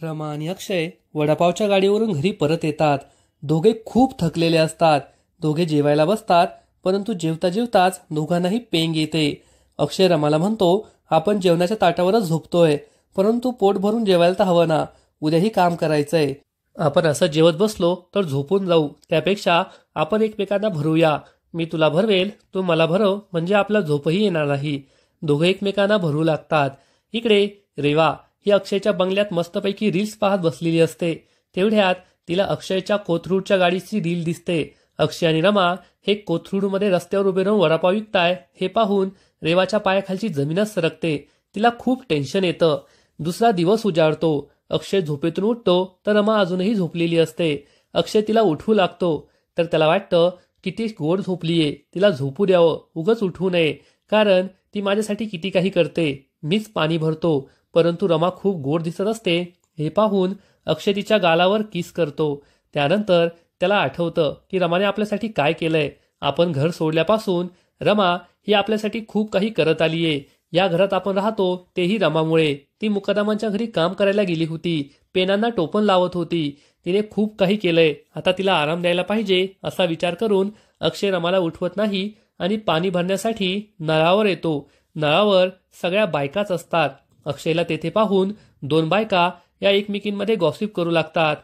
रमा आणि अक्षय वडापावच्या गाडीवरून घरी परत येतात. दोघे खूप थकलेले असतात. दोघे जेवायला बसतात, परंतु जेवता जेवताच दोघांनाही पेंग येते. अक्षय रमाला म्हणतो, आपण जेवणाच्या ताटावरच झोपतोय, परंतु पोट भरून जेवायला तर हवं ना, उद्याही काम करायचंय. आपण असं जेवत बसलो तर झोपून जाऊ, त्यापेक्षा आपण एकमेकांना भरूया. मी तुला भरवेल, तू मला भरव, म्हणजे आपला झोपही येणार नाही. दोघे एकमेकांना भरू लागतात. इकडे रेवा ही अक्षयच्या बंगल्यात मस्तपैकी रील्स पाहत बसलेली असते. तेवढ्यात तिला अक्षयच्या कोथरूडच्या गाडीची रील दिसते. अक्षय आणि रमा हे कोथरूडमध्ये रस्त्यावर उभे राहून वडापाव विकताय हे पाहून रेवाच्या पायाखालची जमीनच सरकते. तिला खूप टेन्शन येतं. दुसरा दिवस उजाडतो. अक्षय झोपेतून उठतो तर रमा अजूनही झोपलेली असते. अक्षय तिला उठवू लागतो तर त्याला वाटतं की ती गोड झोपलीये, तिला झोपू द्यावं, उगच उठवू नये, कारण ती माझ्यासाठी किती काही करते. मीच पाणी भरतो, परंतु रमा खूप गोड दिसत असते हे पाहून अक्षय तिच्या गालावर किस करतो. त्यानंतर त्याला आठवतं की रमाने आपल्यासाठी काय केलंय. आपण घर सोडल्यापासून रमा ही आपल्यासाठी खूप काही करत आलीये. या घरात आपण राहतो तेही रमामुळे. ती मुकदमांच्या घरी काम करायला गेली होती, पेनांना टोपण लावत होती. तिने खूप काही केलंय. आता तिला आराम द्यायला पाहिजे असा विचार करून अक्षय रमाला उठवत नाही आणि पाणी भरण्यासाठी नळावर येतो. नळावर सगळ्या बायकाच असतात. अक्षयला तेथे पाहून दोन बायका या एकमेकींमध्ये गॉसिप करू लागतात.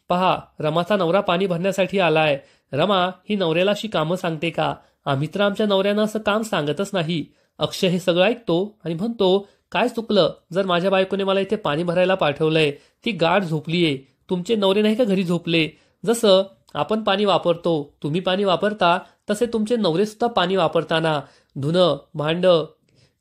पहा, रमाचा नवरा पाणी भरण्यासाठी आलाय. रमा ही नवऱ्याला अशी कामं सांगते का? आम्ही तर आमच्या नवऱ्यांना असं काम सांगतच नाही. अक्षय हे सगळं ऐकतो आणि म्हणतो, काय चुकलं जर माझ्या बायकोने मला इथे पाणी भरायला पाठवलंय? ती गाढ झोपलीये. तुमचे नवरे नाही का घरी झोपले? जसं आपण पाणी वापरतो, तुम्ही पाणी वापरता, तसे तुमचे नवरे सुद्धा पाणी वापरताना धुणं, भांडं,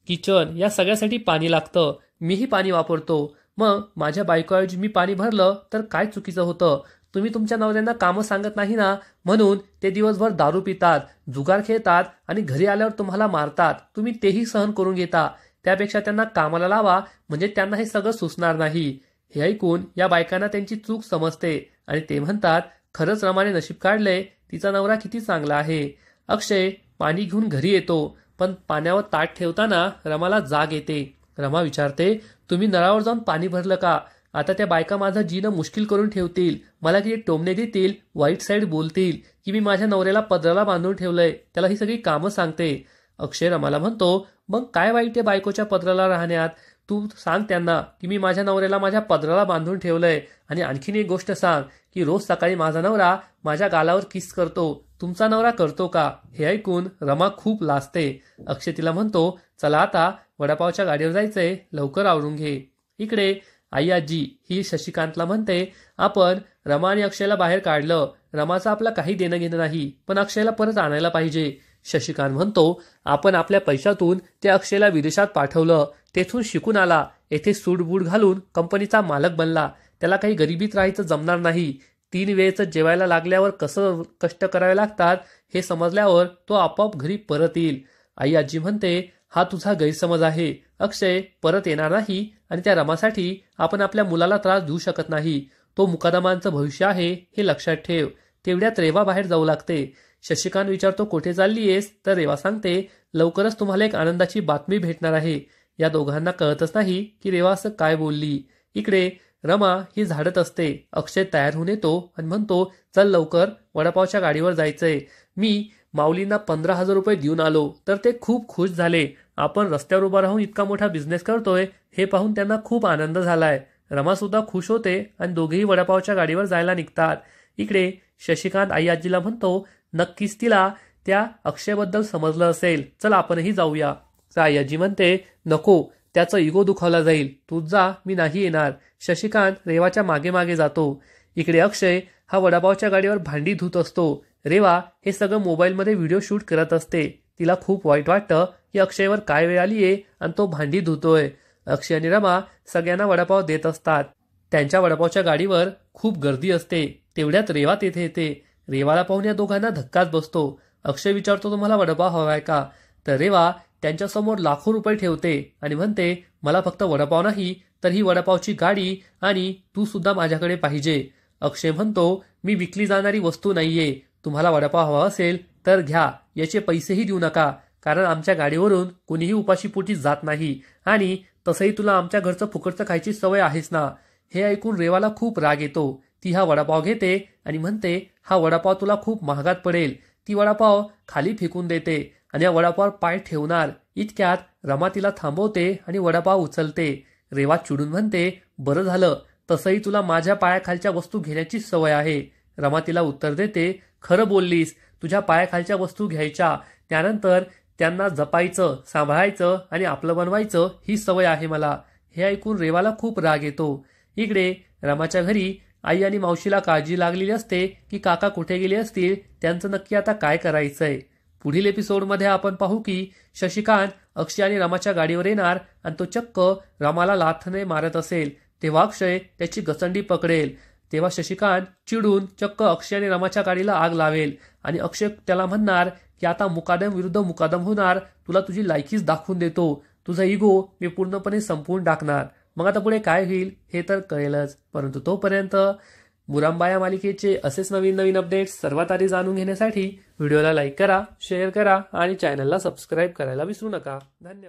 किचन या सगळ्यासाठी पाणी लागतं. मीही पाणी वापरतो. मग माझ्या बायकोऐवजी मी पाणी भरलं तर काय चुकीचं होतं? तुम्ही तुमच्या नवऱ्यांना कामं सांगत नाही ना, म्हणून ते दिवसभर दारू पितात, जुगार खेळतात आणि घरी आल्यावर तुम्हाला मारतात. तुम्ही तेही सहन करून घेता. त्यापेक्षा त्यांना कामाला लावा, म्हणजे त्यांना हे सगळं सुचणार नाही. हे ऐकून या बायकांना त्यांची चूक समजते आणि ते म्हणतात, खरंच रमाने नशीब काढले, तिचा नवरा किती चांगला आहे. अक्षय पाणी घेऊन घरी येतो, पण पाण्यावर ताट ठेवताना रमाला जाग येते. रमा विचारते, तुम्ही नळावर जाऊन पाणी भरलं का? आता त्या बायका माझं जीणं मुश्किल करून ठेवतील, मला किती टोमणे देतील, वाईट साईड बोलतील की मी माझ्या नवऱ्याला पदराला बांधून ठेवलंय, त्याला ही सगळी कामं सांगते. अक्षय रमाला म्हणतो, मग काय वाईट आहे बायकोच्या पदराला राहण्यात? तू सांग त्यांना की मी माझ्या नवऱ्याला माझ्या पदराला बांधून ठेवलंय. आणि आणखीन एक गोष्ट सांग की रोज सकाळी माझा नवरा माझ्या गालावर किस करतो. तुमचा नवरा करतो का? हे ऐकून रमा खूप लाजते. अक्षय तिला म्हणतो, चला आता वडापावच्या गाडीवर जायचंय, लवकर आवरून घे. इकडे आई आजी ही शशिकांतला म्हणते, आपण रमा आणि अक्षयला बाहेर काढलं. रमाचं आपलं काही देणं घेणं नाही, पण अक्षयला परत आणायला पाहिजे. शशिकांत म्हणतो, आपण आपल्या पैशातून ते अक्षयला विदेशात पाठवलं, तेथून शिकून आला, येथे सूटबूट घालून कंपनीचा मालक बनला. त्याला काही गरिबीत राहायचं जमणार नाही. 3 वेळेचं जेवायला लागल्यावर कसं कष्ट करावे लागतात हे समजल्यावर तो आपोआप घरी परत येईल. आई आजी म्हणते, हा तुझा गैरसमज आहे. अक्षय परत येणार नाही आणि त्या रमासाठी आपण आपल्या मुलाला त्रास देऊ शकत नाही. तो मुकादमांचं भविष्य आहे हे लक्षात ठेव. तेवढ्यात रेवा बाहेर जाऊ लागते. शशिकांत विचारतो, कुठे चाललीयेस? तर रेवा सांगते, लवकरच तुम्हाला एक आनंदाची बातमी भेटणार आहे. या दोघांना कळतच नाही की रेवा असं काय बोलली. इकडे रमा ही झाडत असते. अक्षय तयार होऊन येतो आणि म्हणतो, चल लवकर, वडापावच्या गाडीवर जायचंय. मी माऊलींना 15,000 रुपये देऊन आलो तर ते खूप खुश झाले. आपण रस्त्यावर उभा राहून इतका मोठा बिझनेस करतोय हे पाहून त्यांना खूप आनंद झालाय. रमा सुद्धा खुश होते आणि दोघेही वडापावच्या गाडीवर जायला निघतात. इकडे शशिकांत आई आजीला म्हणतो, नक्कीच तिला त्या अक्षयबद्दल समजलं असेल, चल आपणही जाऊया. आई आजी म्हणते, नको, त्याचं इगो दुखावला जाईल, तूच जा, मी नाही येणार. शशिकांत रेवाच्या मागे मागे जातो. इकडे अक्षय हा वडापावच्या गाडीवर भांडी धुत असतो. रेवा हे सगळं मोबाईलमध्ये व्हिडिओ शूट करत असते. तिला खूप वाईट वाटतं की अक्षयवर काय वेळ आलीये आणि तो भांडी धुतोय. अक्षय आणि रमा सगळ्यांना वडापाव देत असतात. त्यांच्या वडापावच्या गाडीवर खूप गर्दी असते. तेवढ्यात रेवा तेथे येते. रेवाला पाहून या दोघांना धक्काच बसतो. अक्षय विचारतो, तुम्हाला वडापाव हवाय का? तर रेवा त्यांच्यासमोर लाखो रुपये ठेवते आणि म्हणते, मला फक्त वडापाव नाही तर ही वडापावची गाडी आणि तू सुद्धा माझ्याकडे पाहिजे. अक्षय म्हणतो, मी विकली जाणारी वस्तू नाहीये. तुम्हाला वडापाव हवा असेल तर घ्या, याचे पैसेही देऊ नका, कारण आमच्या गाडीवरून कोणीही उपाशीपोटी जात नाही आणि तसंही तुला आमच्या घरचं फुकटचं खायची सवय आहेच ना. हे ऐकून रेवाला खूप राग येतो. ती हा वडापाव घेते आणि म्हणते, हा वडापाव तुला खूप महागात पडेल. ती वडापाव खाली फेकून देते आणि या वडापावर पाय ठेवणार इतक्यात रमा तिला थांबवते आणि वडापाव उचलते. रेवा चिडून म्हणते, बरं झालं, तसंही तुला माझ्या पायाखालच्या वस्तू घेण्याची सवय आहे. रमा तिला उत्तर देते, खरं बोललीस, तुझ्या पायाखालच्या वस्तू घ्यायच्या, त्यानंतर त्यांना जपायचं, सांभाळायचं आणि आपलं बनवायचं ही सवय आहे मला. हे ऐकून रेवाला खूप राग येतो. इकडे रमाच्या घरी आई आणि मावशीला काळजी लागलेली असते की काका कुठे गेले असतील, त्यांचं नक्की आता काय करायचंय. पुढील एपिसोडमध्ये आपण पाहू की शशिकांत अक्षय आणि रमाच्या गाडीवर येणार आणि तो चक्क रमाला लाथने मारत असेल. तेव्हा अक्षय त्याची गचंडी पकडेल. तेव्हा शशिकांत चिडून चक्क अक्षय आणि रमाच्या गाडीला आग लावेल आणि अक्षय त्याला म्हणणार की आता मुकादम विरुद्ध मुकादम होणार, तुला तुझी लायकीच दाखवून देतो, तुझा इगो मी पूर्णपणे संपवून टाकणार. मग आता पुढे काय होईल हे तर कळेलच, परंतु तोपर्यंत मुरांबा या मालिकेचे असेच नवीन नवीन अपडेट्स सर्वात आधी जाणून घेण्यासाठी व्हिडिओला लाईक करा, शेअर करा आणि चॅनलला सबस्क्राईब करायला विसरू नका. धन्यवाद.